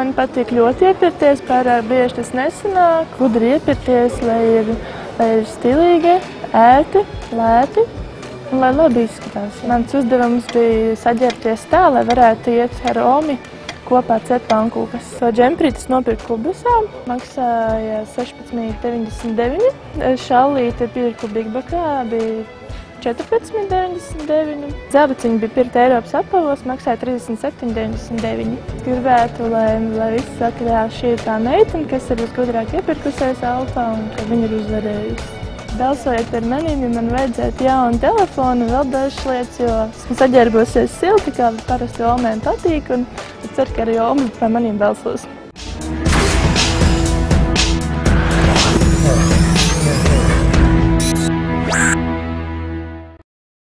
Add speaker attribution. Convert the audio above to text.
Speaker 1: Man patīk ļoti iepirkties, pārāk bieži tas nesanāk. Gudri iepirkties, lai ir stilīgi, ērti, lēti un lai labi izskatās. Mans uzdevums bija saģērbties tā, lai varētu iet ar Omi kopā cept pankūkas. To džemprīti es nopirku Klubusā, maksāja 16,99. Šallīti pirku Bigbakā, bija 14,99. Zābaciņi bija pirkti Eiropas apavos, maksāja 37,99. Gribētu, lai visi saka, jā, šī ir tā meitene, kas ir visgudrāk iepirkusies Alfā un ka viņa ir uzvarējusi. Balsojiet par maniem, ja man vajadzētu jaunu telefonu un vēl dažas lietas, jo esmu saģērbosies silti, kā parasti Omēm patīk, un es ceru, ka arī Oma par maniem balsos.